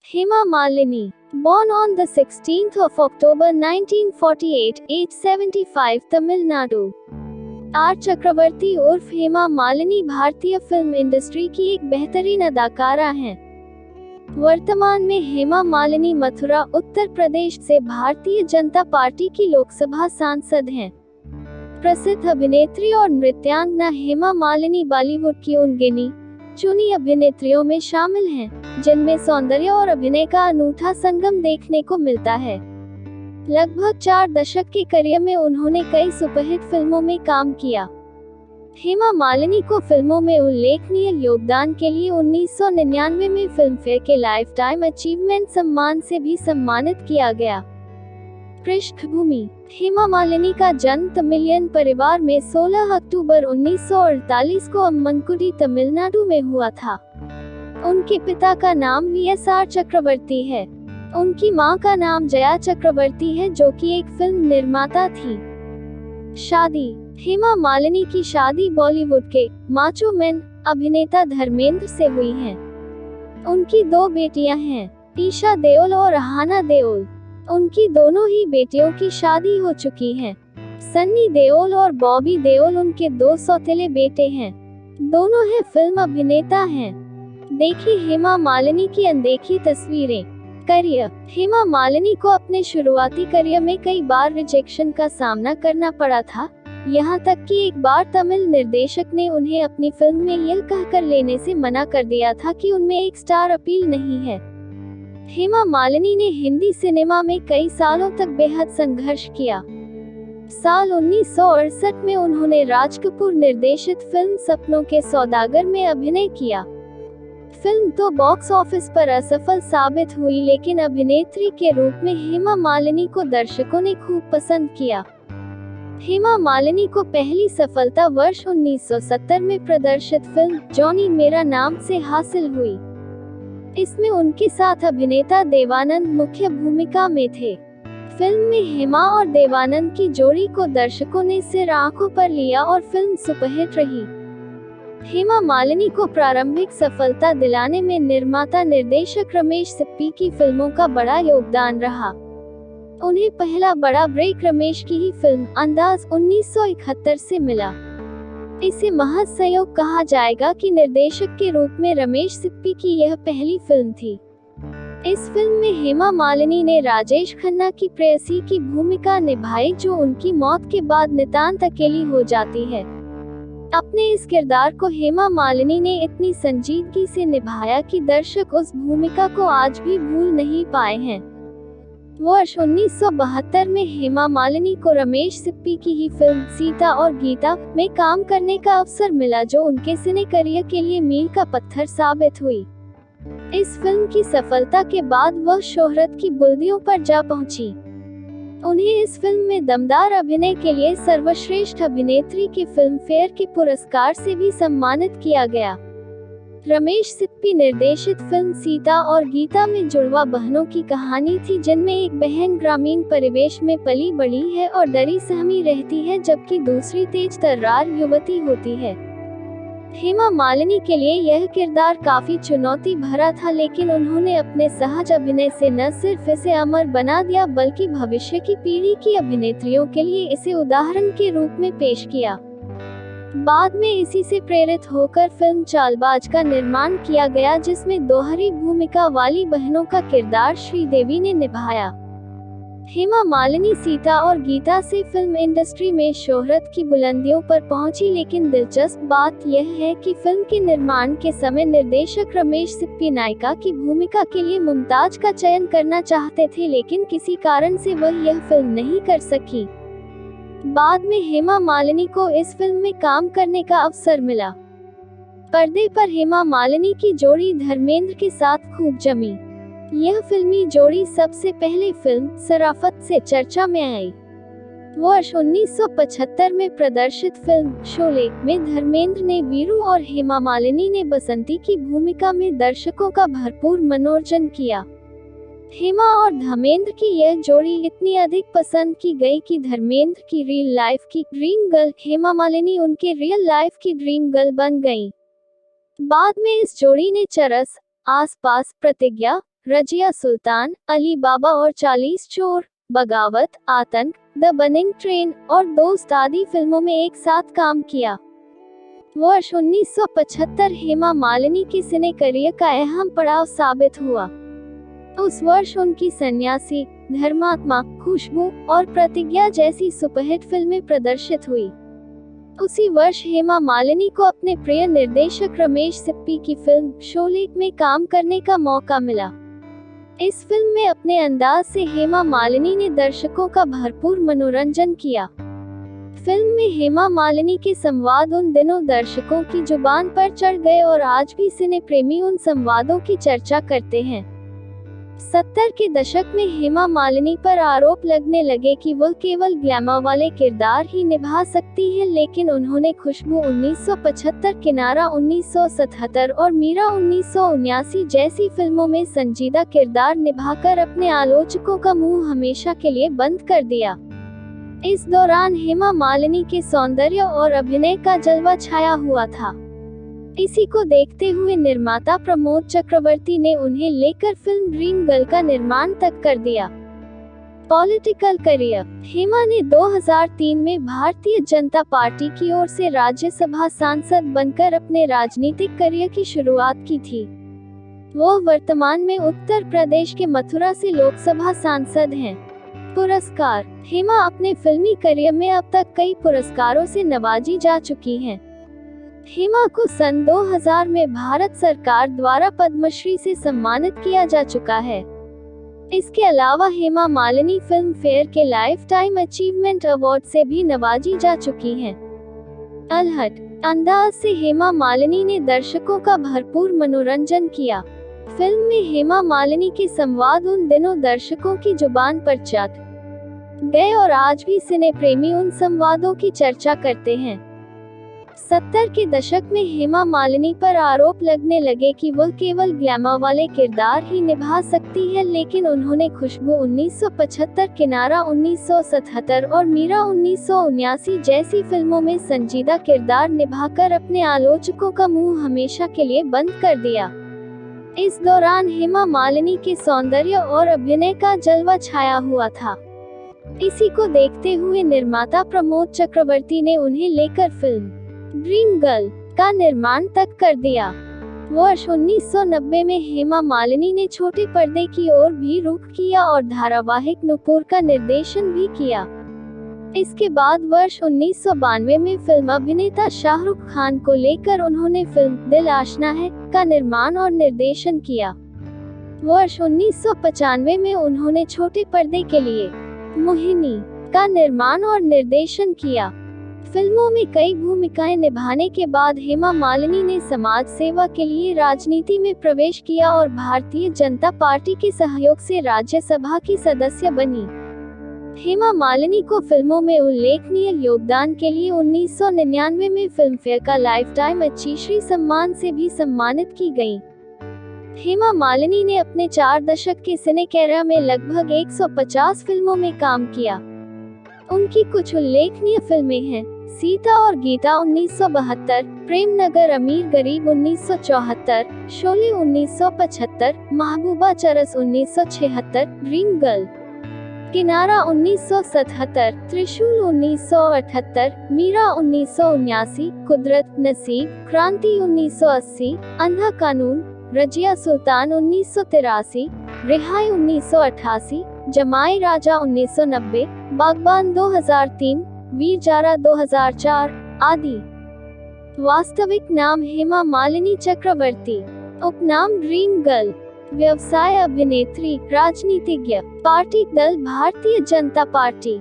Hema Malini, born on the 16th of October 1948, age 75, Tamil Nadu। Are चक्रवर्ती उर्फ हेमा मालिनी भारतीय film industry की एक बेहतरीन अदाकारा हैं। वर्तमान में हेमा मालिनी मथुरा, उत्तर प्रदेश से भारतीय जनता पार्टी की लोकसभा सांसद हैं। प्रसिद्ध अभिनेत्री और नृत्यांगना हेमा मालिनी बॉलीवुड की उन गिनी चुनी अभिनेत्रियों में शामिल हैं, जिनमें सौंदर्य और अभिनय का अनूठा संगम देखने को मिलता है। लगभग 4 दशक के करियर में उन्होंने कई सुपरहिट फिल्मों में काम किया। हेमा मालिनी को फिल्मों में उल्लेखनीय योगदान के लिए 1999 में फिल्मफेयर के लाइफ टाइम अचीवमेंट सम्मान से भी सम्मानित किया गया। पृष्ठभूमि: हेमा मालिनी का जन्म तमिलियन परिवार में 16 अक्टूबर 1948 को अम्मनकुडी, तमिलनाडु में हुआ था। उनके पिता का नाम वी.एस.आर. चक्रवर्ती है। उनकी मां का नाम जया चक्रवर्ती है, जो कि एक फिल्म निर्माता थी। शादी: हेमा मालिनी की शादी बॉलीवुड के माचो मैन अभिनेता धर्मेंद्र से हुई है। उनकी 2 बेटियां हैं, ईशा देओल और अहाना देओल। उनकी दोनों ही बेटियों की शादी हो चुकी है। सन्नी देओल और बॉबी देओल उनके 2 सौतेले बेटे हैं। दोनों ही फिल्म अभिनेता हैं। देखिए हेमा मालिनी की अनदेखी तस्वीरें। करियर: हेमा मालिनी को अपने शुरुआती करियर में कई बार रिजेक्शन का सामना करना पड़ा था। यहाँ तक कि एक बार तमिल निर्देशक ने उन्हें अपनी फिल्म में यह कहकर लेने से मना कर दिया था कि उनमें एक स्टार अपील नहीं है। हेमा मालिनी ने हिंदी सिनेमा में कई सालों तक बेहद संघर्ष किया। साल 1968 में उन्होंने राज कपूर निर्देशित फिल्म सपनों के सौदागर में अभिनय किया। फिल्म तो बॉक्स ऑफिस पर असफल साबित हुई, लेकिन अभिनेत्री के रूप में हेमा मालिनी को दर्शकों ने खूब पसंद किया। हेमा मालिनी को पहली सफलता वर्ष 1970 में प्रदर्शित फिल्म जॉनी मेरा नाम से हासिल हुई। इसमें उनके साथ अभिनेता देवानंद मुख्य भूमिका में थे। फिल्म में हेमा और देवानंद की जोड़ी को दर्शकों ने सिर आंखों पर लिया और फिल्म सुपरहिट रही। हेमा मालिनी को प्रारंभिक सफलता दिलाने में निर्माता निर्देशक रमेश सिप्पी की फिल्मों का बड़ा योगदान रहा। उन्हें पहला बड़ा ब्रेक रमेश की ही फिल्म अंदाज 1971 से मिला। इसे महज संयोग कहा जाएगा कि निर्देशक के रूप में रमेश सिप्पी की यह पहली फिल्म थी। इस फिल्म में हेमा मालिनी ने राजेश खन्ना की प्रेयसी की भूमिका निभाई, जो उनकी मौत के बाद नितांत अकेली हो जाती है। अपने इस किरदार को हेमा मालिनी ने इतनी संजीदगी से निभाया कि दर्शक उस भूमिका को आज भी भूल नहीं पाए हैं। वर्ष 1972 में हेमा मालिनी को रमेश सिप्पी की ही फिल्म सीता और गीता में काम करने का अवसर मिला, जो उनके सिने करियर के लिए मील का पत्थर साबित हुई। इस फिल्म की सफलता के बाद वह शोहरत की बुलंदियों पर जा पहुंची। उन्हें इस फिल्म में दमदार अभिनय के लिए सर्वश्रेष्ठ अभिनेत्री के फिल्मफेयर के पुरस्कार से भी सम्मानित किया गया। रमेश सिप्पी निर्देशित फिल्म सीता और गीता में जुड़वा बहनों की कहानी थी, जिनमें एक बहन ग्रामीण परिवेश में पली बड़ी है और डरी सहमी रहती है, जबकि दूसरी तेज तर्रार युवती होती है। हेमा मालिनी के लिए यह किरदार काफी चुनौती भरा था, लेकिन उन्होंने अपने सहज अभिनय से न सिर्फ इसे अमर बना दिया, बल्कि भविष्य की पीढ़ी की अभिनेत्रियों के लिए इसे उदाहरण के रूप में पेश किया। बाद में इसी से प्रेरित होकर फिल्म चालबाज का निर्माण किया गया, जिसमें दोहरी भूमिका वाली बहनों का किरदार श्रीदेवी ने निभाया। हेमा मालिनी सीता और गीता से फिल्म इंडस्ट्री में शोहरत की बुलंदियों पर पहुंची, लेकिन दिलचस्प बात यह है कि फिल्म के निर्माण के समय निर्देशक रमेश सिप्पी नायिका की भूमिका के लिए मुमताज का चयन करना चाहते थे, लेकिन किसी कारण से वह यह फिल्म नहीं कर सकी। बाद में हेमा मालिनी को इस फिल्म में काम करने का अवसर मिला। पर्दे पर हेमा मालिनी की जोड़ी धर्मेंद्र के साथ खूब जमी। यह फिल्मी जोड़ी सबसे पहले फिल्म सराफत से चर्चा में आई। वर्ष 1975 में प्रदर्शित फिल्म शोले में धर्मेंद्र ने वीरू और हेमा मालिनी ने बसंती की भूमिका में दर्शकों का भरपूर मनोरंजन किया। हेमा और धर्मेंद्र की यह जोड़ी इतनी अधिक पसंद की गई कि धर्मेंद्र की रियल लाइफ की ड्रीम गर्ल हेमा मालिनी उनके रियल लाइफ की ड्रीम गर्ल बन गईं। बाद में इस जोड़ी ने चरस, आसपास, प्रतिज्ञा, रजिया सुल्तान, अली बाबा और 40 चोर, बगावत, आतंक, द बर्निंग ट्रेन और दोस्त आदि फिल्मों में एक साथ काम किया। वर्ष 1975 हेमा मालिनी के सिने करियर का अहम पड़ाव साबित हुआ। उस वर्ष उनकी सन्यासी, धर्मात्मा, खुशबू और प्रतिज्ञा जैसी सुपरहिट फिल्में प्रदर्शित हुई। उसी वर्ष हेमा मालिनी को अपने प्रिय निर्देशक रमेश सिप्पी की फिल्म शोले में काम करने का मौका मिला। इस फिल्म में अपने अंदाज से हेमा मालिनी ने दर्शकों का भरपूर मनोरंजन किया। फिल्म में हेमा मालिनी के संवाद उन दिनों दर्शकों की जुबान पर चढ़ गए और आज भी सिने प्रेमी उन संवादों की चर्चा करते हैं। 70 के दशक में हेमा मालिनी पर आरोप लगने लगे कि वह केवल ग्लैमर वाले किरदार ही निभा सकती हैं, लेकिन उन्होंने खुशबू 1975, किनारा 1977 और मीरा 1979 जैसी फिल्मों में संजीदा किरदार निभाकर अपने आलोचकों का मुंह हमेशा के लिए बंद कर दिया। इस दौरान हेमा मालिनी के सौंदर्य और अभिनय का जलवा छाया हुआ था। इसी को देखते हुए निर्माता प्रमोद चक्रवर्ती ने उन्हें लेकर फिल्म ड्रीम गर्ल का निर्माण तक कर दिया। Political career. हेमा ने 2003 में भारतीय जनता पार्टी की ओर से राज्यसभा सांसद बनकर अपने राजनीतिक करियर की शुरुआत की थी। वह वर्तमान में उत्तर प्रदेश के मथुरा से लोकसभा सांसद हैं। पुरस्कार। हेमा अपने फिल्मी करियर में अब तक कई पुरस्कारों से नवाजी जा चुकी हैं। हेमा को सन 2000 में भारत सरकार द्वारा पद्मश्री से सम्मानित किया जा चुका है। इसके अलावा हेमा मालिनी फिल्म फेयर के लाइफ टाइम अचीवमेंट अवार्ड से भी नवाजी जा चुकी हैं। अलहट अंदाज से हेमा मालिनी ने दर्शकों का भरपूर मनोरंजन किया। फिल्म में हेमा मालिनी के संवाद उन दिनों दर्शकों की जुबान पर चढ़ गए और आज भी सिने प्रेमी उन संवादों की चर्चा करते हैं। 70 के दशक में हेमा मालिनी पर आरोप लगने लगे कि वह केवल ग्लैमर वाले किरदार ही निभा सकती है, लेकिन उन्होंने खुशबू 1975, किनारा 1977 और मीरा 1979 जैसी फिल्मों में संजीदा किरदार निभाकर अपने आलोचकों का मुंह हमेशा के लिए बंद कर दिया। इस दौरान हेमा मालिनी के सौंदर्य और अभिनय का जलवा छाया हुआ था। इसी को देखते हुए निर्माता प्रमोद चक्रवर्ती ने उन्हें लेकर फिल्म ड्रीम गर्ल का निर्माण तक कर दिया। वर्ष 1990 में हेमा मालिनी ने छोटे पर्दे की ओर भी रुख किया और धारावाहिक नुपुर का निर्देशन भी किया। इसके बाद वर्ष 1992 में फिल्म अभिनेता शाहरुख खान को लेकर उन्होंने फिल्म दिल आशना है का निर्माण और निर्देशन किया। वर्ष 1995 में उन्होंने छोटे पर्दे के लिए मोहिनी का निर्माण और निर्देशन किया। फिल्मों में कई भूमिकाएं निभाने के बाद हेमा मालिनी ने समाज सेवा के लिए राजनीति में प्रवेश किया और भारतीय जनता पार्टी के सहयोग से राज्यसभा की सदस्य बनी। हेमा मालिनी को फिल्मों में उल्लेखनीय योगदान के लिए 1999 में फिल्म फेयर का लाइफ टाइम अचीवमेंट सम्मान से भी सम्मानित की गई। हेमा मालिनी ने अपने 4 दशक के सिने कैरियर में लगभग 150 फिल्मों में काम किया। उनकी कुछ उल्लेखनीय फिल्में हैं: सीता और गीता 1972, प्रेम नगर अमीर गरीब 1974, शोले 1975, महबूबा चरस 1976, ड्रीम गर्ल, किनारा 1977, त्रिशूल 1978, मीरा 1979, कुदरत, नसीब, क्रांति 1980, अंधा कानून, रजिया सुल्तान 1983, रिहाई 1988, जमाई राजा 1990, बागबान 2003, वीर जारा 2004 आदि। वास्तविक नाम हेमा मालिनी चक्रवर्ती, उपनाम ड्रीम गर्ल, व्यवसाय अभिनेत्री, राजनीतिज्ञ, पार्टी दल भारतीय जनता पार्टी,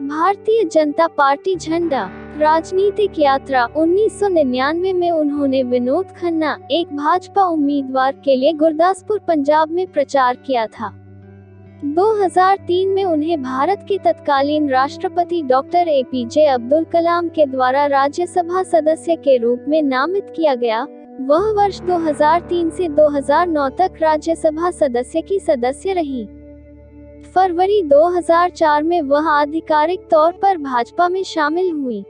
भारतीय जनता पार्टी झंडा, राजनीतिक यात्रा। 1999 में उन्होंने विनोद खन्ना, एक भाजपा उम्मीदवार के लिए गुरदासपुर पंजाब में प्रचार किया था। 2003 में उन्हें भारत के तत्कालीन राष्ट्रपति डॉक्टर APJ अब्दुल कलाम के द्वारा राज्यसभा सदस्य के रूप में नामित किया गया। वह वर्ष 2003 से 2009 तक राज्यसभा सदस्य की सदस्य रही। फरवरी 2004 में वह आधिकारिक तौर पर भाजपा में शामिल हुई।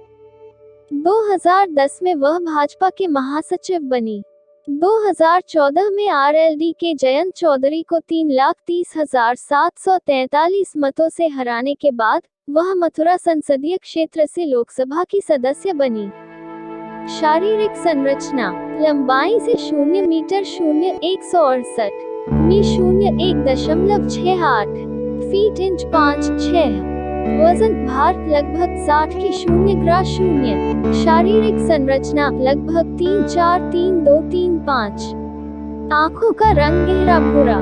2010 में वह भाजपा के महासचिव बनी। 2014 में आरएलडी के जयंत चौधरी को 3,30,743 मतों से हराने के बाद वह मथुरा संसदीय क्षेत्र से लोकसभा की सदस्य बनी। शारीरिक संरचना: लंबाई से 0 मीटर 168 मी 1.68 फीट इंच 5'6". वजन भार लगभग 60 की 0 ग्रा 0। शारीरिक संरचना लगभग 3'4" 3'2" 3'5". आँखों का रंग गहरा भूरा,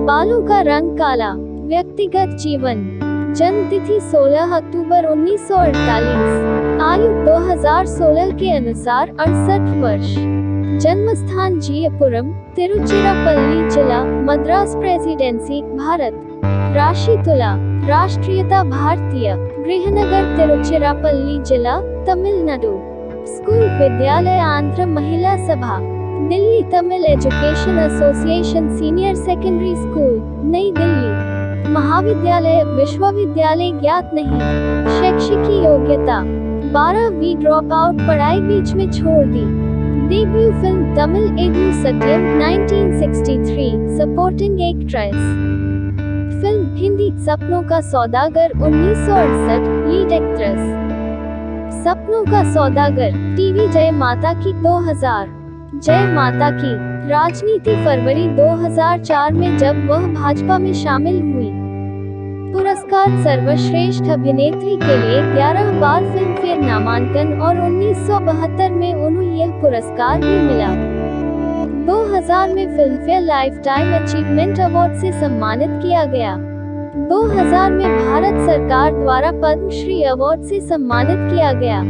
बालों का रंग काला। व्यक्तिगत जीवन: जन्म तिथि 16 अक्टूबर 1948, आयु 2016 के अनुसार 68 वर्ष, जन्म स्थान जीयपुरम, तिरुचिरापल्ली जिला, मद्रास प्रेसिडेंसी, भारत, राशि तुला, राष्ट्रीयता भारतीय, गृहनगर तिरुचिरापल्ली जिला, तमिलनाडु, स्कूल विद्यालय आंध्र महिला सभा, Delhi Tamil education association senior secondary school, नई दिल्ली, महाविद्यालय विश्वविद्यालय ज्ञात नहीं। शैक्षिक योग्यता: 12वीं ड्रॉप आउट, पढ़ाई बीच में छोड़ दी। डेब्यू फिल्म तमिल एडू सत्यम 1963, सपोर्टिंग एक्ट्रेस। फिल्म हिंदी सपनों का सौदागर 1968, लीड एक्ट्रेस। सपनों का सौदागर टीवी जय माता की 2000, जय माता की। राजनीति फरवरी 2004 में जब वह भाजपा में शामिल हुई। पुरस्कार: सर्वश्रेष्ठ अभिनेत्री के लिए 11 बार फिल्मफेयर नामांकन और 1972 में उन्हें यह पुरस्कार भी मिला। 2000 में फिल्मफेयर लाइफटाइम अचीवमेंट अवार्ड से सम्मानित किया गया। 2000 में भारत सरकार द्वारा पद्मश्री अवार्ड से सम्मानित किया गया।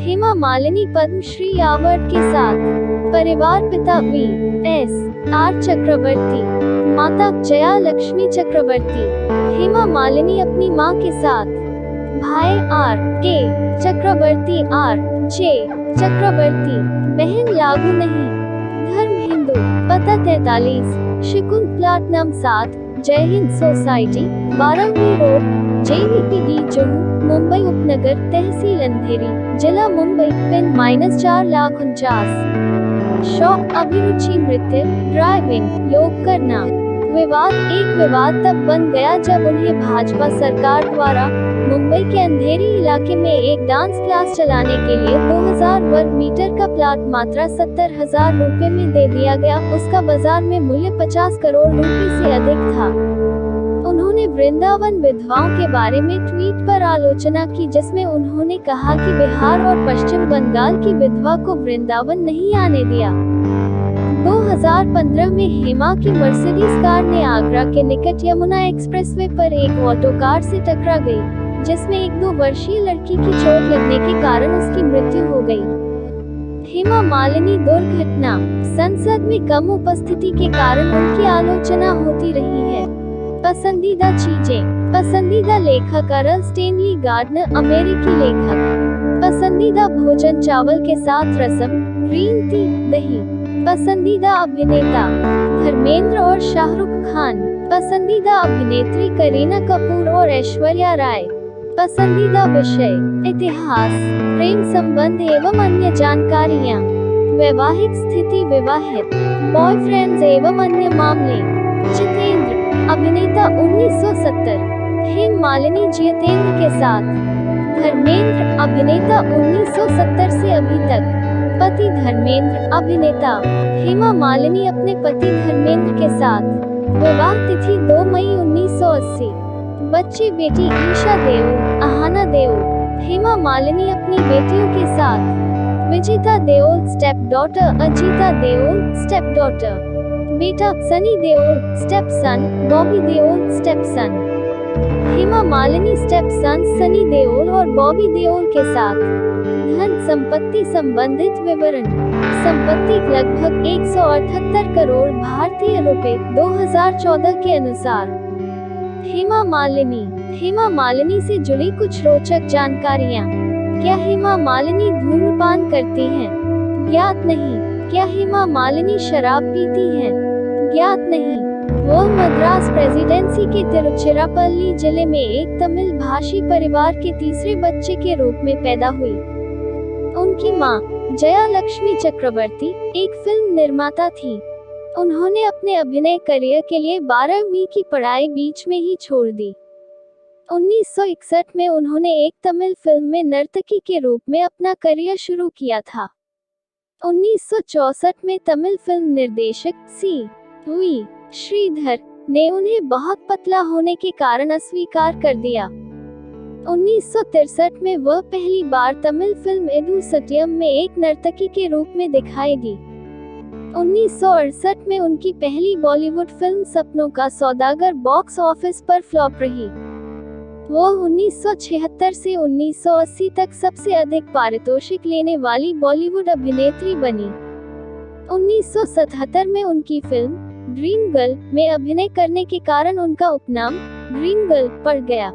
हेमा मालिनी पद्मश्री अवार्ड के साथ। परिवार: पिता V.S.R. चक्रवर्ती, माता जया लक्ष्मी चक्रवर्ती। हेमा मालिनी अपनी मां के साथ। भाई R.K. चक्रवर्ती, R.J. चक्रवर्ती। बहन लागू नहीं। धर्म हिंदू। पता 43 शिकुन प्लाटनम 7, जय हिंद सोसाइटी, 12वीं रोड, JVPD जुहू, मुंबई उपनगर, तहसील अंधेरी, जिला मुंबई, पिन -4,49,000। शौक: अभिरुचि नृत्य, ड्राइविंग, योग करना। विवाद: एक विवाद तब बन गया जब उन्हें भाजपा सरकार द्वारा मुंबई के अंधेरी इलाके में एक डांस क्लास चलाने के लिए 2000 वर्ग मीटर का प्लाट मात्र 70,000 रुपए में दे दिया गया। उसका बाजार में मूल्य 50 करोड़ रुपए से अधिक था। उन्होंने वृंदावन विधवाओं के बारे में ट्वीट पर आलोचना की, जिसमें उन्होंने कहा कि बिहार और पश्चिम बंगाल की विधवा को वृंदावन नहीं आने दिया। 2015 में हेमा की मर्सिडीज कार ने आगरा के निकट यमुना एक्सप्रेसवे पर एक ऑटो कार से टकरा गई, जिसमें एक 2 वर्षीय लड़की की चोट लगने के कारण उसकी मृत्यु हो गई। हेमा मालिनी दुर्घटना: संसद में कम उपस्थिति के कारण उनकी आलोचना होती रही है। पसंदीदा चीजें: पसंदीदा लेखक अर्ल स्टेनली गार्डनर, अमेरिकी लेखक। पसंदीदा भोजन: चावल के साथ रसम, ग्रीन टी, दही। पसंदीदा अभिनेता: धर्मेंद्र और शाहरुख खान। पसंदीदा अभिनेत्री: करीना कपूर और ऐश्वर्या राय। पसंदीदा विषय: इतिहास, प्रेम संबंध एवं अन्य जानकारियाँ। वैवाहिक स्थिति: विवाहित, बॉयफ्रेंड्स एवं अन्य मामले। जितेंद्र, अभिनेता, 1970। हेम मालिनी जितेंद्र के साथ। धर्मेंद्र, अभिनेता, 1970 से अभी तक। पति: धर्मेंद्र, अभिनेता। हेमा मालिनी अपने पति धर्मेंद्र के साथ। विवाह तिथि 2 मई 1980। बच्चे: बेटी ईशा देओल, आहाना देओल। हेमा मालिनी अपनी बेटियों के साथ। Vijeta Deol, step daughter, Ajeeta Deol, step daughter. बेटा: Sunny Deol, step son, Bobby Deol, step son. Hema Malini step son Sunny Deol और बॉबी देओल के साथ। धन संपत्ति संबंधित विवरण: संपत्ति लगभग 178 करोड़ भारतीय रुपए 2014 के अनुसार। हेमा मालिनी से जुड़ी कुछ रोचक जानकारियाँ। क्या हेमा मालिनी धूम्रपान करती हैं? ज्ञात नहीं। क्या हेमा मालिनी शराब पीती हैं? ज्ञात नहीं। वह मद्रास प्रेसिडेंसी के तिरुचिरापल्ली जिले में एक तमिल भाषी परिवार के तीसरे बच्चे के रूप में पैदा हुई। उनकी मां जया लक्ष्मी चक्रवर्ती एक फिल्म निर्माता थी। उन्होंने अपने अभिनय करियर के लिए 12वीं की पढ़ाई बीच में ही छोड़ दी। 1961 में उन्होंने एक तमिल फिल्म में नर्तकी के रूप में अपना करियर शुरू किया था। 1964 में तमिल फिल्म निर्देशक सी.वी. श्रीधर ने उन्हें बहुत पतला होने के कारण अस्वीकार कर दिया। 1963 में वह पहली बार तमिल फिल्म एदु सत्यम में एक नर्तकी के रूप में दिखाई दी। 1968 में उनकी पहली बॉलीवुड फिल्म सपनों का सौदागर बॉक्स ऑफिस पर फ्लॉप रही। वो 1976 से 1980 तक सबसे अधिक पारितोषिक लेने वाली बॉलीवुड अभिनेत्री बनी। 1977 में उनकी फिल्म ड्रीम गर्ल में अभिनय करने के कारण उनका उपनाम ड्रीम गर्ल पड़ गया।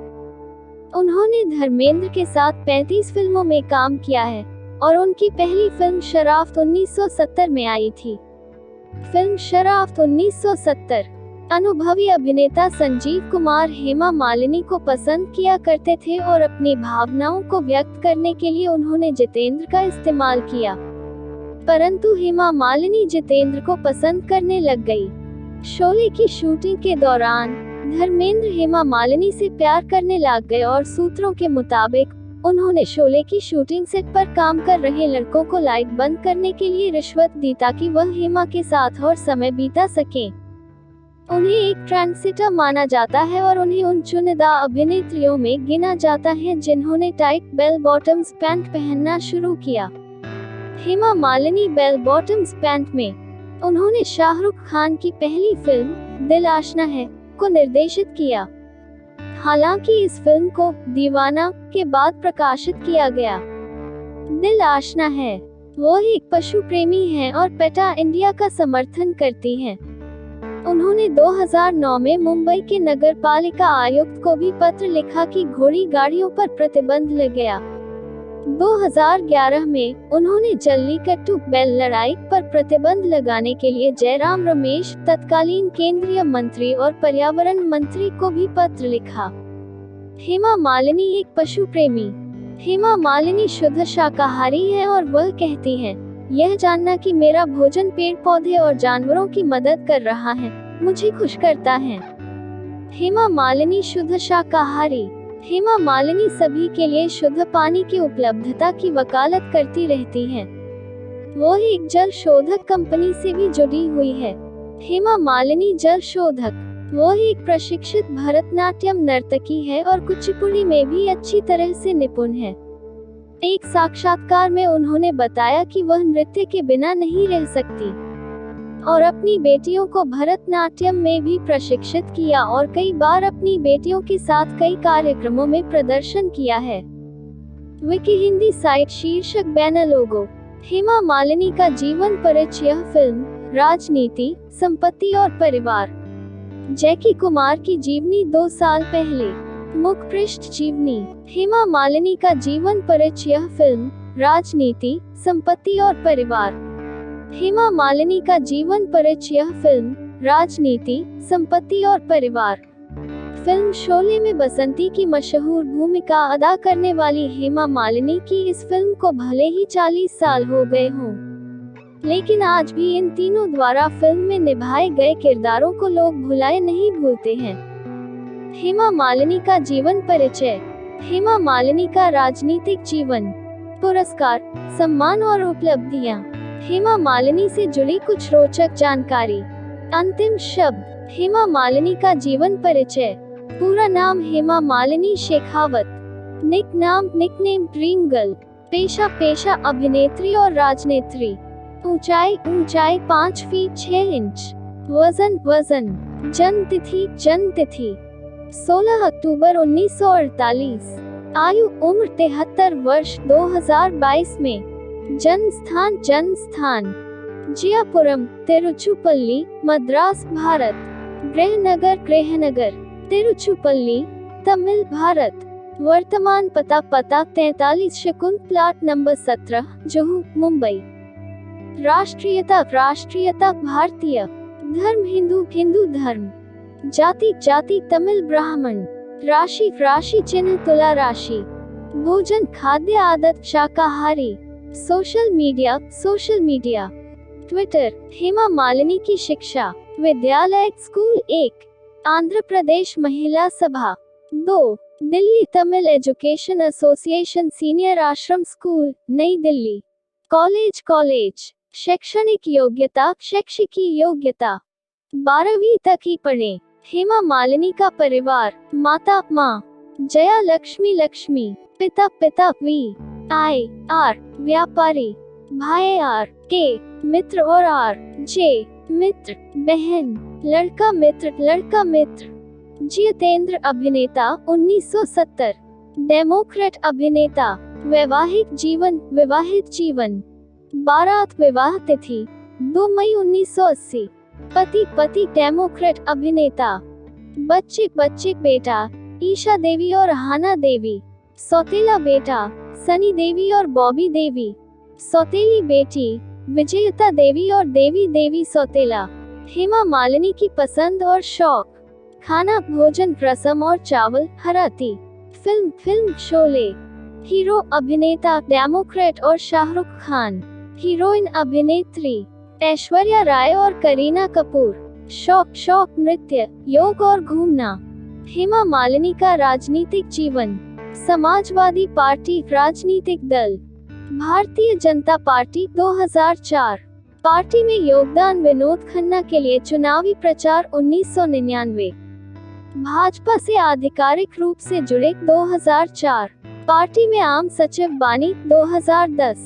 उन्होंने धर्मेंद्र के साथ 35 फिल्मों में काम किया है और उनकी पहली फिल्म शराफ्त 1970 में आई थी। फिल्म शराफ्त 1970 अनुभवी अभिनेता संजीव कुमार हेमा मालिनी को पसंद किया करते थे और अपनी भावनाओं को व्यक्त करने के लिए उन्होंने जितेंद्र का इस्तेमाल किया, परंतु हेमा मालिनी जितेंद्र को पसंद करने लग गई। शोले की शूटिंग के दौरान धर्मेंद्र हेमा मालिनी से प्यार करने लग गए और सूत्रों के मुताबिक उन्होंने शोले की शूटिंग सेट पर काम कर रहे लड़कों को लाइट बंद करने के लिए रिश्वत दी ताकि वह हेमा के साथ और समय बिता सकें। उन्हें एक ट्रेंडसेटर माना जाता है और उन्हें उन चुनिंदा अभिनेत्रियों में गिना जाता है जिन्होंने टाइट बेल बॉटम्स पैंट पहनना शुरू किया। Hema Malini bell bottoms pant में उन्होंने शाहरुख खान की पहली फिल्म दिल आशना है को निर्देशित किया। हालांकि इस फिल्म को दीवाना के बाद प्रकाशित किया गया। दिल आशना है वो एक पशु प्रेमी हैं और पेटा इंडिया का समर्थन करती हैं। उन्होंने 2009 में मुंबई के नगर पालिका आयुक्त को भी पत्र लिखा कि घोड़ी गाड़ियों पर प्रतिबंध लग गया। 2011 में उन्होंने जल्लीकट्टू बैल लड़ाई पर प्रतिबंध लगाने के लिए जयराम रमेश तत्कालीन केंद्रीय मंत्री और पर्यावरण मंत्री को भी पत्र लिखा। हेमा मालिनी एक पशु प्रेमी। हेमा मालिनी शुद्ध शाकाहारी है और वह कहती हैं, यह जानना कि मेरा भोजन पेड़ पौधे और जानवरों की मदद कर रहा है मुझे खुश करता है। हेमा मालिनी शुद्ध शाकाहारी। हेमा मालिनी सभी के लिए शुद्ध पानी की उपलब्धता की वकालत करती रहती हैं। वो एक जल शोधक कंपनी से भी जुड़ी हुई है। हेमा मालिनी जल शोधक। वो एक प्रशिक्षित भरतनाट्यम नर्तकी है और कुचिपुड़ी में भी अच्छी तरह से निपुण है। एक साक्षात्कार में उन्होंने बताया कि वह नृत्य के बिना नहीं रह सकती और अपनी बेटियों को भरतनाट्यम में भी प्रशिक्षित किया और कई बार अपनी बेटियों के साथ कई कार्यक्रमों में प्रदर्शन किया है। विकी हिंदी साइट शीर्षक बैनर लोगो। हेमा मालिनी का जीवन परिचय। फिल्म राजनीति, संपत्ति और परिवार। जैकी कुमार की जीवनी 2 साल पहले। मुख्य पृष्ठ जीवनी। हेमा मालिनी का जीवन परिचय। फिल्म राजनीति, संपत्ति और परिवार। हेमा मालिनी का जीवन परिचय। फिल्म राजनीति, संपत्ति और परिवार। फिल्म शोले में बसंती की मशहूर भूमिका अदा करने वाली हेमा मालिनी की इस फिल्म को भले ही 40 साल हो गए हों, लेकिन आज भी इन तीनों द्वारा फिल्म में निभाए गए किरदारों को लोग भुलाए नहीं भूलते हैं। हेमा मालिनी का जीवन परिचय। हेमा मालिनी का राजनीतिक जीवन, पुरस्कार, सम्मान और उपलब्धियां। हेमा मालिनी से जुड़ी कुछ रोचक जानकारी। अंतिम शब्द। हेमा मालिनी का जीवन परिचय। पूरा नाम Hema Malini Shekhawat. Nickname dream girl. पेशा अभिनेत्री और राजनेत्री। ऊंचाई 5 फीट 6 इंच। वजन। जन्म तिथि 16 अक्टूबर 1948। आयु उम्र 73 वर्ष 2022 में। जन्म स्थान जियापुरम, तिरुचुपल्ली, मद्रास, भारत। गृहनगर तिरुचुपल्ली, तमिल, भारत। वर्तमान पता 43 शकुन प्लाट नंबर 17, जुहू, मुंबई। राष्ट्रीयता भारतीय। धर्म हिंदू धर्म। जाति तमिल ब्राह्मण। राशि चिन्ह तुला राशि। भोजन खाद्य आदत शाकाहारी। Social media Twitter, Hema Malini की शिक्षा, विद्यालय स्कूल 1, आंध्र प्रदेश महिला सभा 2, Delhi Tamil education association senior आश्रम स्कूल, नई दिल्ली। कॉलेज, शैक्षणिक योग्यता 12वीं तक ही पढ़े। हेमा मालिनी का परिवार, माता माँ जया लक्ष्मी, पिता VIR व्यापारी, भाई RK मित्र और RJ मित्र, बहन लड़का मित्र। जितेंद्र अभिनेता 1970, डेमोक्रेट अभिनेता, वैवाहिक जीवन, बारात विवाह तिथि 2 मई 1980, पति डेमोक्रेट अभिनेता, बच्चे बेटा ईशा देवी और हाना देवी, सौतेला बेटा सनी देवी और बॉबी देवी, सौतेली बेटी विजयता देवी और देवी सौतेला। हेमा मालिनी की पसंद और शौक, खाना भोजन रसम और चावल, हराती। फिल्म शोले। हीरो अभिनेता डेमोक्रेट और शाहरुख खान, हीरोइन अभिनेत्री ऐश्वर्या राय और करीना कपूर। शौक नृत्य, योग और घूमना। हेमा मालिनी का राजनीतिक जीवन, समाजवादी पार्टी राजनीतिक दल, भारतीय जनता पार्टी 2004, पार्टी में योगदान विनोद खन्ना के लिए चुनावी प्रचार 1999, भाजपा से आधिकारिक रूप से जुड़े 2004, पार्टी में आम सचिव बानी 2010,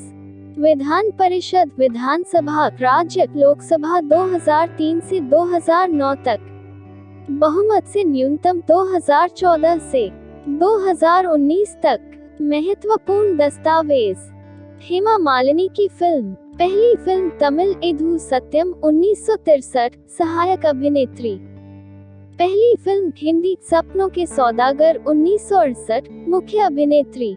विधान परिषद विधानसभा राज्य लोकसभा 2003 से 2009 तक, बहुमत से न्यूनतम 2014 से 2019 तक। महत्वपूर्ण दस्तावेज। हेमा मालिनी की फिल्म, पहली फिल्म तमिल इधु सत्यम 1963, सहायक अभिनेत्री। पहली फिल्म हिंदी सपनों के सौदागर 1968, मुख्य अभिनेत्री।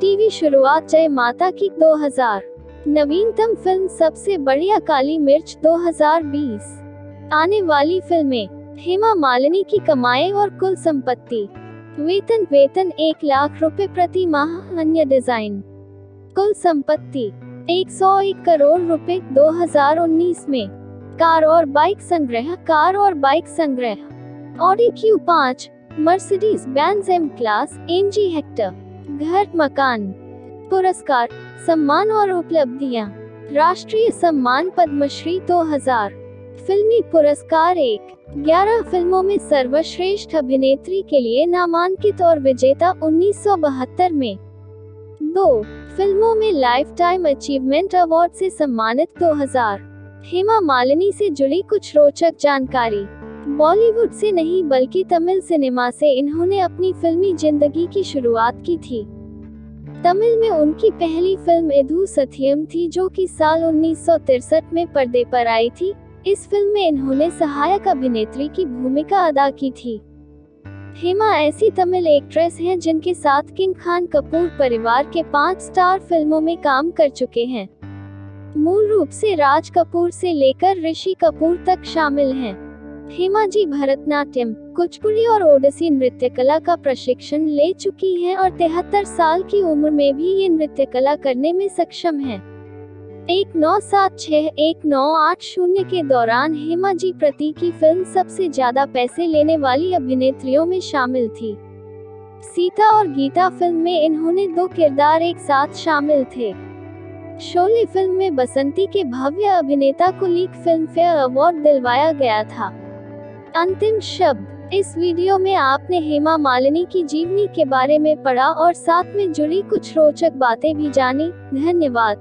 टीवी शुरुआत जय माता की 2000। नवीनतम फिल्म सबसे बढ़िया काली मिर्च 2020। आने वाली फिल्में, हेमा मालिनी की कमाई और कुल संपत्ति। वेतन 1 लाख रुपए प्रति माह, अन्य डिजाइन। कुल संपत्ति 101 करोड़ रुपए 2019 में। कार और बाइक संग्रह। Audi Q5, Mercedes Benz M class, MG Hector. घर मकान। पुरस्कार, सम्मान और उपलब्धियां। राष्ट्रीय सम्मान पद्मश्री 2000। फिल्मी पुरस्कार 1, 11 फिल्मों में सर्वश्रेष्ठ अभिनेत्री के लिए नामांकित और विजेता 1972 में। 2 फिल्मों में लाइफ टाइम अचीवमेंट अवार्ड से सम्मानित 2000। हेमा मालिनी से जुड़ी कुछ रोचक जानकारी। बॉलीवुड से नहीं बल्कि तमिल सिनेमा से इन्होंने अपनी फिल्मी जिंदगी की शुरुआत की थी। तमिल में उनकी पहली फिल्म इधु सत्यम थी, जो कि साल 1963 में पर्दे पर आई थी। इस फिल्म में इन्होंने सहायक अभिनेत्री की भूमिका अदा की थी। हेमा ऐसी तमिल एक्ट्रेस हैं जिनके साथ किंग खान कपूर परिवार के 5 स्टार फिल्मों में काम कर चुके हैं। मूल रूप से राज कपूर से लेकर ऋषि कपूर तक शामिल हैं। हेमा जी भरतनाट्यम, कुचिपुड़ी और ओडिसी नृत्य कला का प्रशिक्षण ले चुकी हैं और 73 साल की उम्र में भी ये नृत्य कला करने में सक्षम हैं। 1976-1980 के दौरान हेमा जी प्रति की फिल्म सबसे ज्यादा पैसे लेने वाली अभिनेत्रियों में शामिल थी। सीता और गीता फिल्म में इन्होंने 2 किरदार एक साथ शामिल थे। शोले फिल्म में बसंती के भव्य अभिनेता को लीग फिल्म फेयर अवार्ड दिलवाया गया था। अंतिम शब्द। इस वीडियो में आपने हेमा मालिनी की जीवनी के बारे में पढ़ा और साथ में जुड़ी कुछ रोचक बातें भी जानी। धन्यवाद।